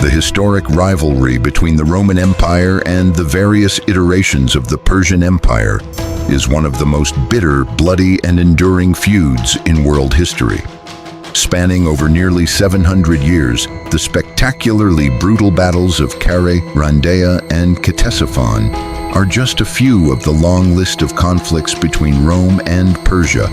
The historic rivalry between the Roman Empire and the various iterations of the Persian Empire is one of the most bitter, bloody, and enduring feuds in world history. Spanning over nearly 700 years, the spectacularly brutal battles of Carrhae, Rhandaea, and Ctesiphon are just a few of the long list of conflicts between Rome and Persia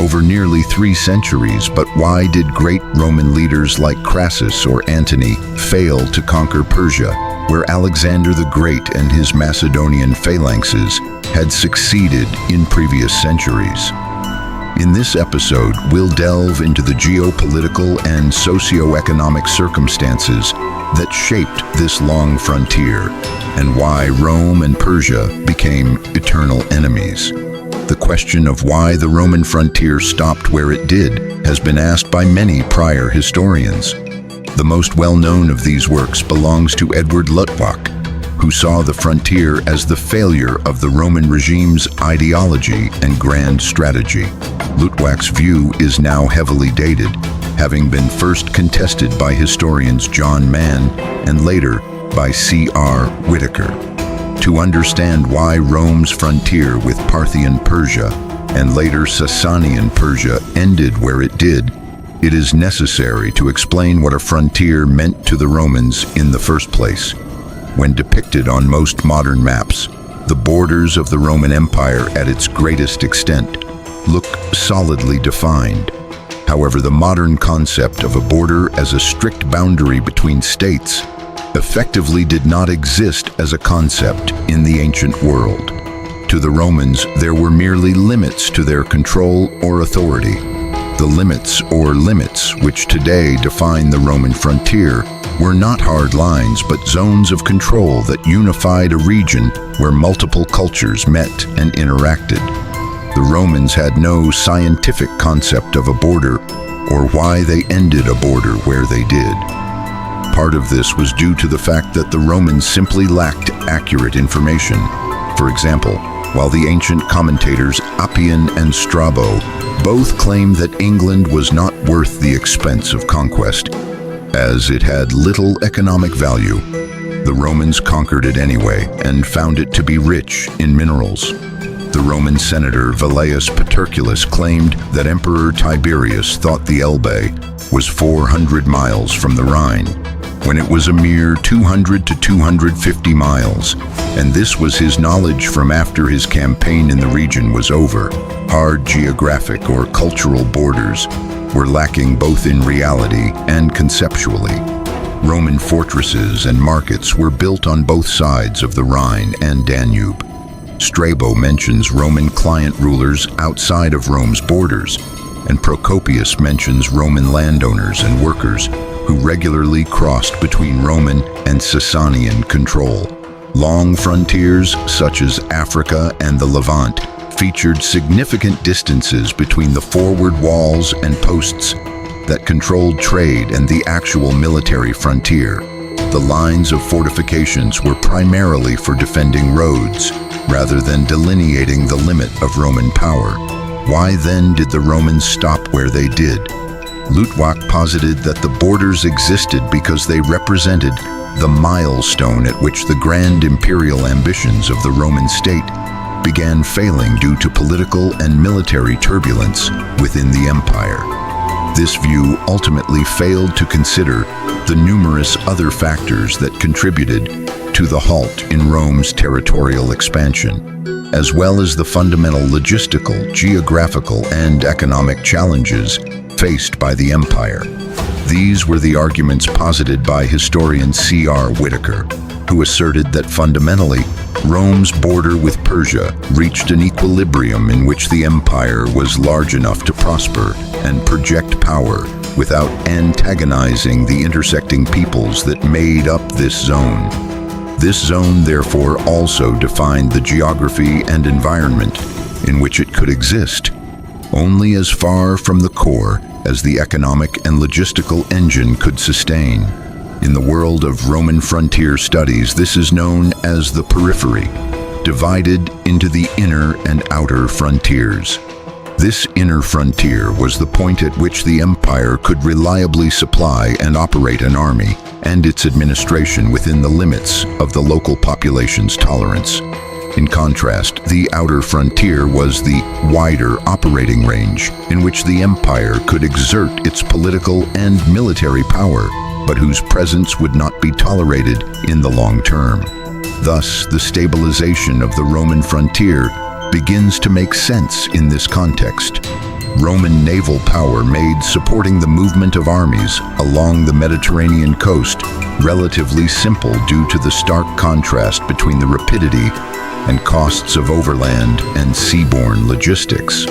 over nearly 3 centuries. But why did great Roman leaders like Crassus or Antony fail to conquer Persia, where Alexander the Great and his Macedonian phalanxes had succeeded in previous centuries? In this episode, we'll delve into the geopolitical and socio-economic circumstances that shaped this long frontier and why Rome and Persia became eternal enemies. The question of why the Roman frontier stopped where it did has been asked by many prior historians. The most well-known of these works belongs to Edward Luttwak, who saw the frontier as the failure of the Roman regime's ideology and grand strategy. Luttwak's view is now heavily dated, having been first contested by historians John Mann and later by C.R. Whitaker. To understand why Rome's frontier with Parthian Persia and later Sassanian Persia ended where it did, it is necessary to explain what a frontier meant to the Romans in the first place. When depicted on most modern maps, the borders of the Roman Empire at its greatest extent look solidly defined. However, the modern concept of a border as a strict boundary between states effectively did not exist as a concept in the ancient world. To the Romans, there were merely limits to their control or authority. The limits which today define the Roman frontier were not hard lines but zones of control that unified a region where multiple cultures met and interacted. The Romans had no scientific concept of a border or why they ended a border where they did. Part of this was due to the fact that the Romans simply lacked accurate information. For example, while the ancient commentators Appian and Strabo both claimed that England was not worth the expense of conquest, as it had little economic value, the Romans conquered it anyway and found it to be rich in minerals. The Roman senator Velleius Paterculus claimed that Emperor Tiberius thought the Elbe was 400 miles from the Rhine, when it was a mere 200 to 250 miles, and this was his knowledge from after his campaign in the region was over. Hard geographic or cultural borders were lacking both in reality and conceptually. Roman fortresses and markets were built on both sides of the Rhine and Danube. Strabo mentions Roman client rulers outside of Rome's borders, and Procopius mentions Roman landowners and workers who regularly crossed between Roman and Sassanian control. Long frontiers, such as Africa and the Levant, featured significant distances between the forward walls and posts that controlled trade and the actual military frontier. The lines of fortifications were primarily for defending roads, rather than delineating the limit of Roman power. Why then did the Romans stop where they did? Luttwak posited that the borders existed because they represented the milestone at which the grand imperial ambitions of the Roman state began failing due to political and military turbulence within the empire. This view ultimately failed to consider the numerous other factors that contributed to the halt in Rome's territorial expansion, as well as the fundamental logistical, geographical, and economic challenges faced by the empire. These were the arguments posited by historian C.R. Whitaker, who asserted that fundamentally, Rome's border with Persia reached an equilibrium in which the empire was large enough to prosper and project power without antagonizing the intersecting peoples that made up this zone. This zone, therefore, also defined the geography and environment in which it could exist, only as far from the core as the economic and logistical engine could sustain. In the world of Roman frontier studies, this is known as the Periphery, divided into the inner and outer frontiers. This inner frontier was the point at which the empire could reliably supply and operate an army and its administration within the limits of the local population's tolerance. In contrast, the outer frontier was the wider operating range in which the empire could exert its political and military power, but whose presence would not be tolerated in the long term. Thus, the stabilization of the Roman frontier begins to make sense in this context. Roman naval power made supporting the movement of armies along the Mediterranean coast relatively simple due to the stark contrast between the rapidity and costs of overland and seaborne logistics.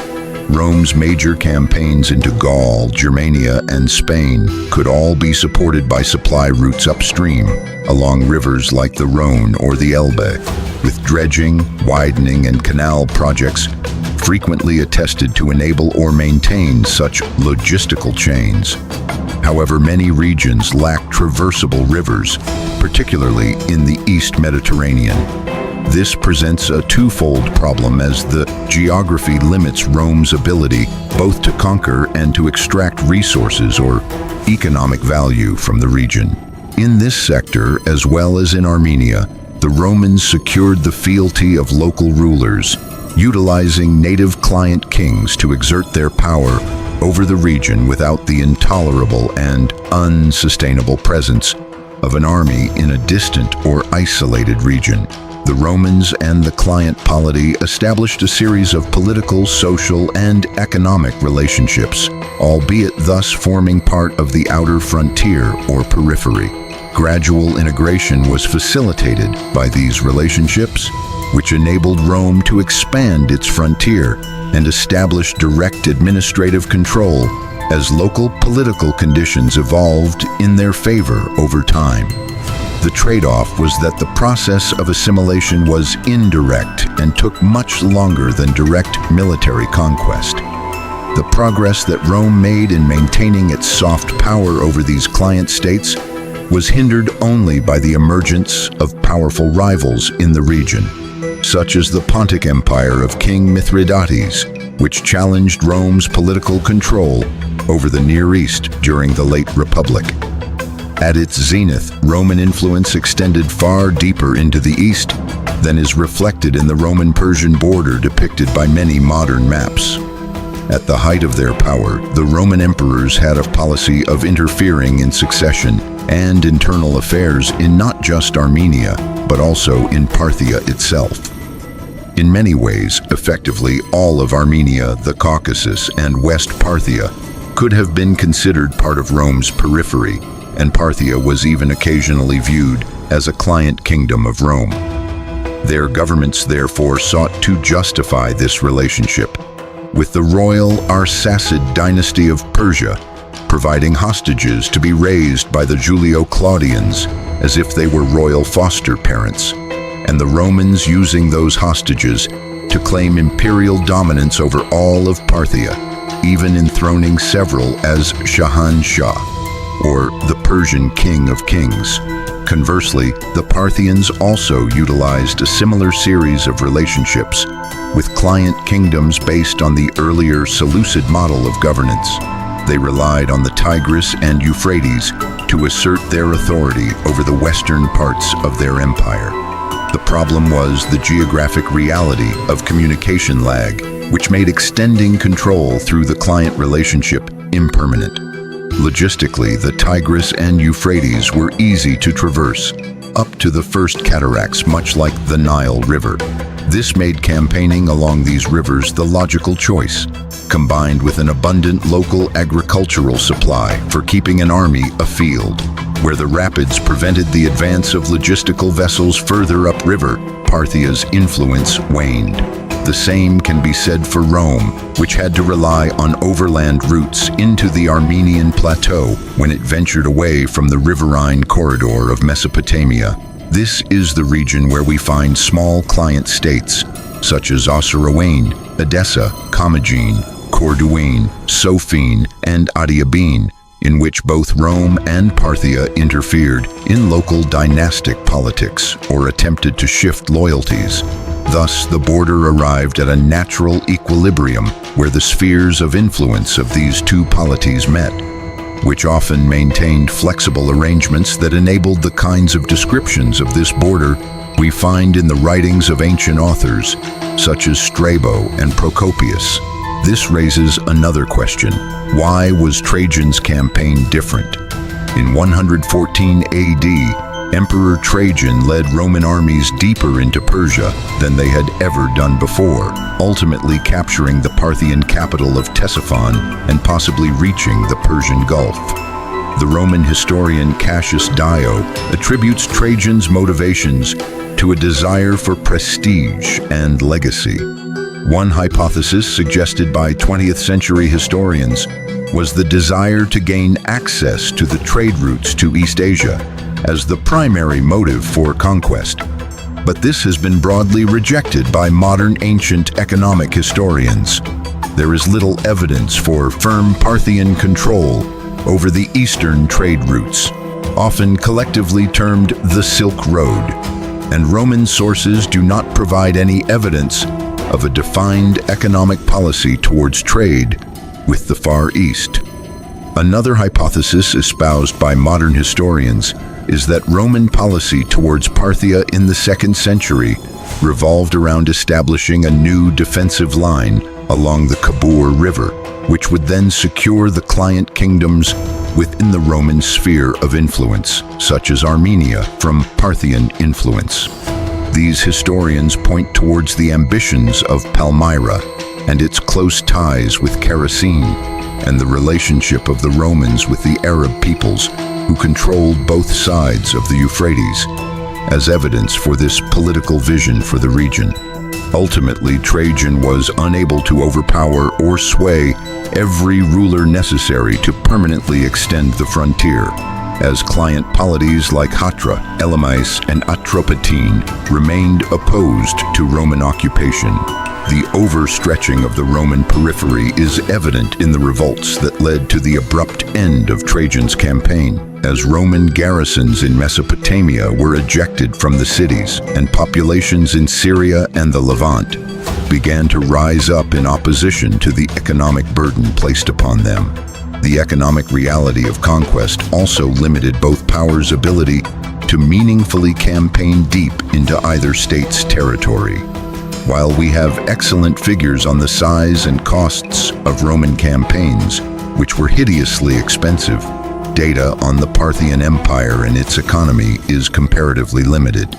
Rome's major campaigns into Gaul, Germania, and Spain could all be supported by supply routes upstream, along rivers like the Rhone or the Elbe, with dredging, widening, and canal projects frequently attested to enable or maintain such logistical chains. However, many regions lack traversable rivers, particularly in the East Mediterranean. This presents a twofold problem as the geography limits Rome's ability both to conquer and to extract resources or economic value from the region. In this sector, as well as in Armenia, the Romans secured the fealty of local rulers, utilizing native client kings to exert their power over the region without the intolerable and unsustainable presence of an army in a distant or isolated region. The Romans and the client polity established a series of political, social, and economic relationships, albeit thus forming part of the outer frontier or periphery. Gradual integration was facilitated by these relationships, which enabled Rome to expand its frontier and establish direct administrative control as local political conditions evolved in their favor over time. The trade-off was that the process of assimilation was indirect and took much longer than direct military conquest. The progress that Rome made in maintaining its soft power over these client states was hindered only by the emergence of powerful rivals in the region, such as the Pontic Empire of King Mithridates, which challenged Rome's political control over the Near East during the late Republic. At its zenith, Roman influence extended far deeper into the east than is reflected in the Roman-Persian border depicted by many modern maps. At the height of their power, the Roman emperors had a policy of interfering in succession and internal affairs in not just Armenia, but also in Parthia itself. In many ways, effectively all of Armenia, the Caucasus, and West Parthia could have been considered part of Rome's periphery, and Parthia was even occasionally viewed as a client kingdom of Rome. Their governments therefore sought to justify this relationship, with the royal Arsacid dynasty of Persia providing hostages to be raised by the Julio-Claudians as if they were royal foster parents, and the Romans using those hostages to claim imperial dominance over all of Parthia, even enthroning several as Shahan Shah, or the Persian King of Kings. Conversely, the Parthians also utilized a similar series of relationships with client kingdoms based on the earlier Seleucid model of governance. They relied on the Tigris and Euphrates to assert their authority over the western parts of their empire. The problem was the geographic reality of communication lag, which made extending control through the client relationship impermanent. Logistically, the Tigris and Euphrates were easy to traverse, up to the first cataracts, much like the Nile River. This made campaigning along these rivers the logical choice, combined with an abundant local agricultural supply for keeping an army afield. Where the rapids prevented the advance of logistical vessels further upriver, Parthia's influence waned. The same can be said for Rome, which had to rely on overland routes into the Armenian plateau when it ventured away from the riverine corridor of Mesopotamia. This is the region where we find small client states, such as Osroene, Edessa, Commagene, Corduene, Sophene, and Adiabene, in which both Rome and Parthia interfered in local dynastic politics or attempted to shift loyalties. Thus, the border arrived at a natural equilibrium where the spheres of influence of these two polities met, which often maintained flexible arrangements that enabled the kinds of descriptions of this border we find in the writings of ancient authors, such as Strabo and Procopius. This raises another question. Why was Trajan's campaign different? In 114 AD, Emperor Trajan led Roman armies deeper into Persia than they had ever done before, ultimately capturing the Parthian capital of Ctesiphon and possibly reaching the Persian Gulf. The Roman historian Cassius Dio attributes Trajan's motivations to a desire for prestige and legacy. One hypothesis suggested by 20th century historians was the desire to gain access to the trade routes to East Asia as the primary motive for conquest. But this has been broadly rejected by modern ancient economic historians. There is little evidence for firm Parthian control over the eastern trade routes, often collectively termed the Silk Road, and Roman sources do not provide any evidence of a defined economic policy towards trade with the Far East. Another hypothesis espoused by modern historians is that Roman policy towards Parthia in the 2nd century revolved around establishing a new defensive line along the Khabur River, which would then secure the client kingdoms within the Roman sphere of influence, such as Armenia, from Parthian influence. These historians point towards the ambitions of Palmyra and its close ties with Kerosene, and the relationship of the Romans with the Arab peoples who controlled both sides of the Euphrates, as evidence for this political vision for the region. Ultimately, Trajan was unable to overpower or sway every ruler necessary to permanently extend the frontier, as client polities like Hatra, Elymais, and Atropatene remained opposed to Roman occupation. The overstretching of the Roman periphery is evident in the revolts that led to the abrupt end of Trajan's campaign, as Roman garrisons in Mesopotamia were ejected from the cities, and populations in Syria and the Levant began to rise up in opposition to the economic burden placed upon them. The economic reality of conquest also limited both powers' ability to meaningfully campaign deep into either state's territory. While we have excellent figures on the size and costs of Roman campaigns, which were hideously expensive, data on the Parthian Empire and its economy is comparatively limited.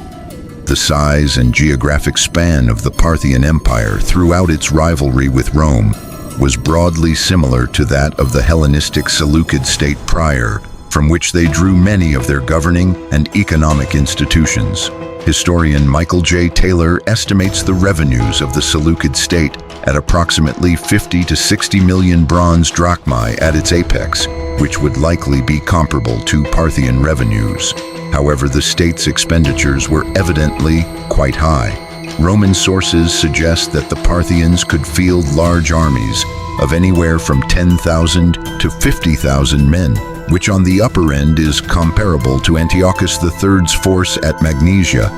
The size and geographic span of the Parthian Empire throughout its rivalry with Rome was broadly similar to that of the Hellenistic Seleucid state prior, from which they drew many of their governing and economic institutions. Historian Michael J. Taylor estimates the revenues of the Seleucid state at approximately 50 to 60 million bronze drachmae at its apex, which would likely be comparable to Parthian revenues. However, the state's expenditures were evidently quite high. Roman sources suggest that the Parthians could field large armies of anywhere from 10,000 to 50,000 men, which on the upper end is comparable to Antiochus III's force at Magnesia,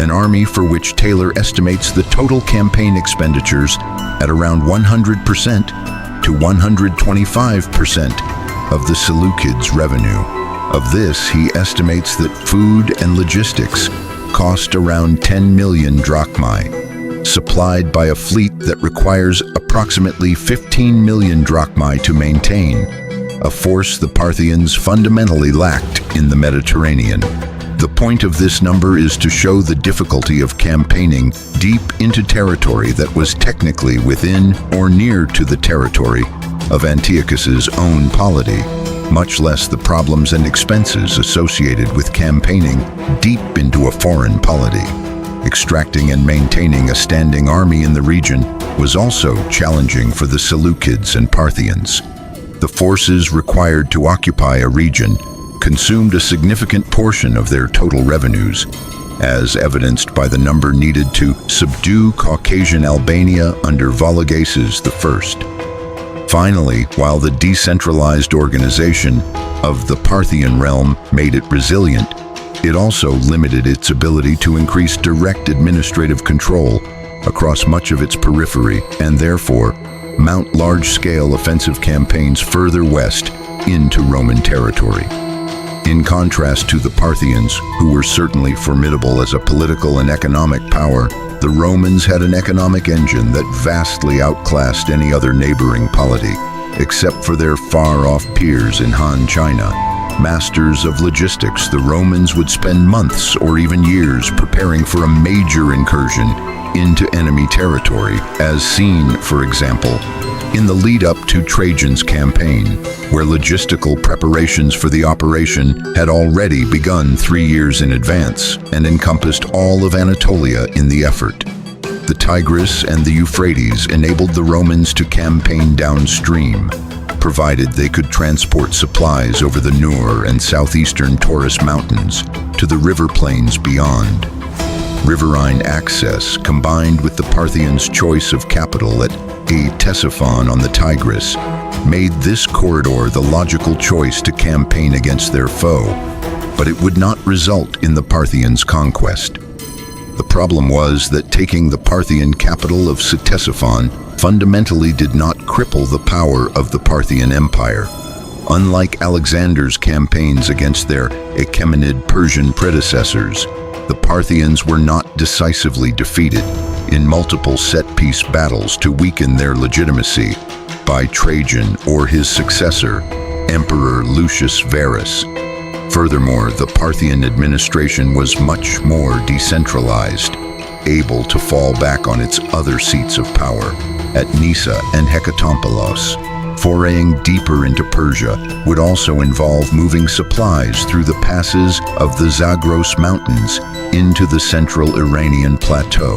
an army for which Taylor estimates the total campaign expenditures at around 100% to 125% of the Seleucids' revenue. Of this, he estimates that food and logistics cost around 10 million drachmae, supplied by a fleet that requires approximately 15 million drachmae to maintain, a force the Parthians fundamentally lacked in the Mediterranean. The point of this number is to show the difficulty of campaigning deep into territory that was technically within or near to the territory of Antiochus's own polity, much less the problems and expenses associated with campaigning deep into a foreign polity. Extracting and maintaining a standing army in the region was also challenging for the Seleucids and Parthians. The forces required to occupy a region consumed a significant portion of their total revenues, as evidenced by the number needed to subdue Caucasian Albania under Vologases I. Finally, while the decentralized organization of the Parthian realm made it resilient, It also limited its ability to increase direct administrative control across much of its periphery and therefore mount large-scale offensive campaigns further west into Roman territory. In contrast to the Parthians, who were certainly formidable as a political and economic power, the Romans had an economic engine that vastly outclassed any other neighboring polity, except for their far-off peers in Han China. Masters of logistics, the Romans would spend months or even years preparing for a major incursion into enemy territory, as seen, for example, in the lead-up to Trajan's campaign, where logistical preparations for the operation had already begun 3 years in advance and encompassed all of Anatolia in the effort. The Tigris and the Euphrates enabled the Romans to campaign downstream, provided they could transport supplies over the Nur and southeastern Taurus Mountains to the river plains beyond. Riverine access, combined with the Parthians' choice of capital at Ctesiphon on the Tigris, made this corridor the logical choice to campaign against their foe, but it would not result in the Parthians' conquest. The problem was that taking the Parthian capital of Ctesiphon fundamentally did not cripple the power of the Parthian Empire. Unlike Alexander's campaigns against their Achaemenid Persian predecessors, the Parthians were not decisively defeated in multiple set-piece battles to weaken their legitimacy by Trajan or his successor, Emperor Lucius Verus. Furthermore, the Parthian administration was much more decentralized, able to fall back on its other seats of power at Nisa and Hekatompelos. Foraying deeper into Persia would also involve moving supplies through the passes of the Zagros Mountains into the central Iranian plateau,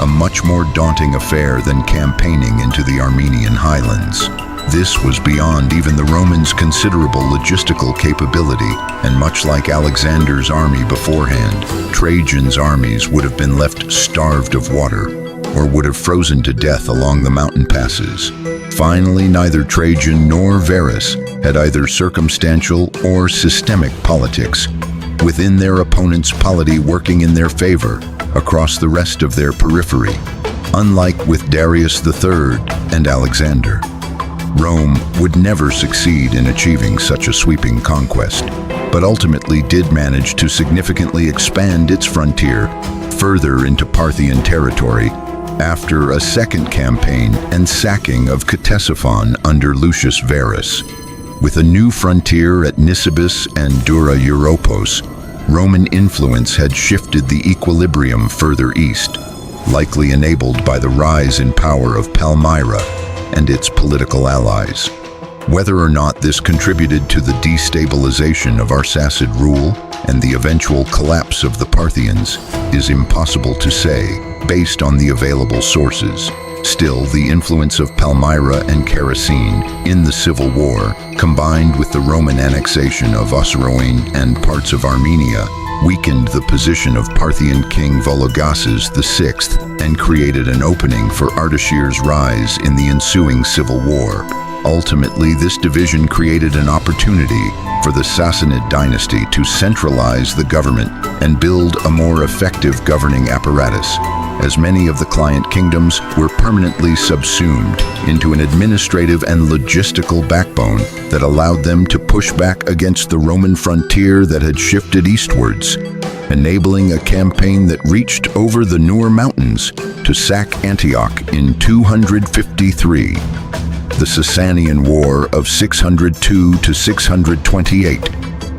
a much more daunting affair than campaigning into the Armenian highlands. This was beyond even the Romans' considerable logistical capability, and much like Alexander's army beforehand, Trajan's armies would have been left starved of water or would have frozen to death along the mountain passes. Finally, neither Trajan nor Verus had either circumstantial or systemic politics within their opponent's polity working in their favor across the rest of their periphery, unlike with Darius III and Alexander. Rome would never succeed in achieving such a sweeping conquest, but ultimately did manage to significantly expand its frontier further into Parthian territory after a second campaign and sacking of Ctesiphon under Lucius Verus. With a new frontier at Nisibis and Dura Europos, Roman influence had shifted the equilibrium further east, likely enabled by the rise in power of Palmyra and its political allies. Whether or not this contributed to the destabilization of Arsacid rule and the eventual collapse of the Parthians is impossible to say based on the available sources. Still, the influence of Palmyra and Kerosene in the civil war, combined with the Roman annexation of Osroene and parts of Armenia, weakened the position of Parthian king Vologases VI and created an opening for Ardashir's rise in the ensuing civil war. Ultimately, this division created an opportunity for the Sassanid dynasty to centralize the government and build a more effective governing apparatus, as many of the client kingdoms were permanently subsumed into an administrative and logistical backbone that allowed them to push back against the Roman frontier that had shifted eastwards, enabling a campaign that reached over the Nur Mountains to sack Antioch in 253. The Sassanian War of 602 to 628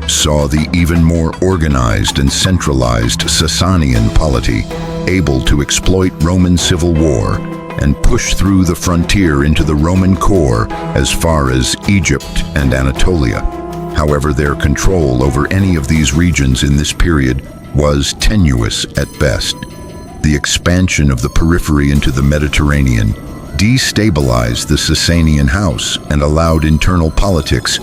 saw the even more organized and centralized Sassanian polity able to exploit Roman civil war and push through the frontier into the Roman core as far as Egypt and Anatolia. However, their control over any of these regions in this period was tenuous at best. The expansion of the periphery into the Mediterranean destabilized the Sassanian house and allowed internal politics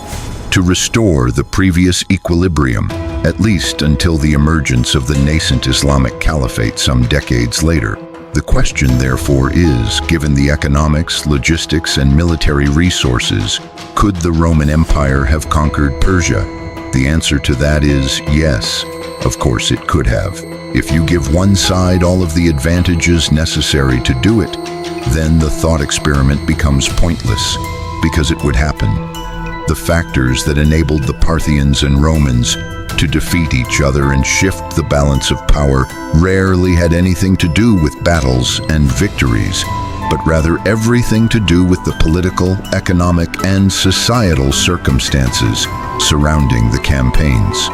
to restore the previous equilibrium, at least until the emergence of the nascent Islamic Caliphate some decades later. The question, therefore, is, given the economics, logistics, and military resources, could the Roman Empire have conquered Persia? The answer to that is yes. Of course it could have. If you give one side all of the advantages necessary to do it, then the thought experiment becomes pointless, because it would happen. The factors that enabled the Parthians and Romans to defeat each other and shift the balance of power rarely had anything to do with battles and victories, but rather everything to do with the political, economic, and societal circumstances surrounding the campaigns.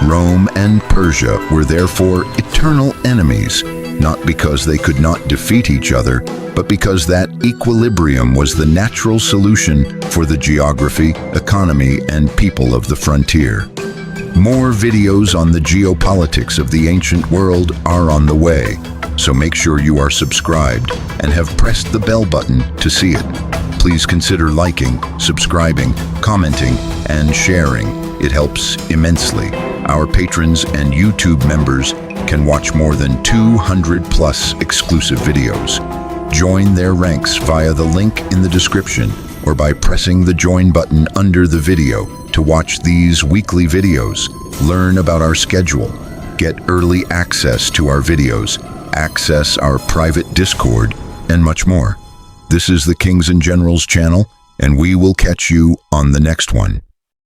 Rome and Persia were therefore eternal enemies, not because they could not defeat each other, but because that equilibrium was the natural solution for the geography, economy, and people of the frontier. More videos on the geopolitics of the ancient world are on the way, so make sure you are subscribed and have pressed the bell button to see it. Please consider liking, subscribing, commenting, and sharing. It helps immensely. Our patrons and YouTube members can watch more than 200+ exclusive videos. Join their ranks via the link in the description or by pressing the join button under the video to watch these weekly videos, learn about our schedule, get early access to our videos, access our private Discord, and much more. This is the Kings and Generals channel, and we will catch you on the next one.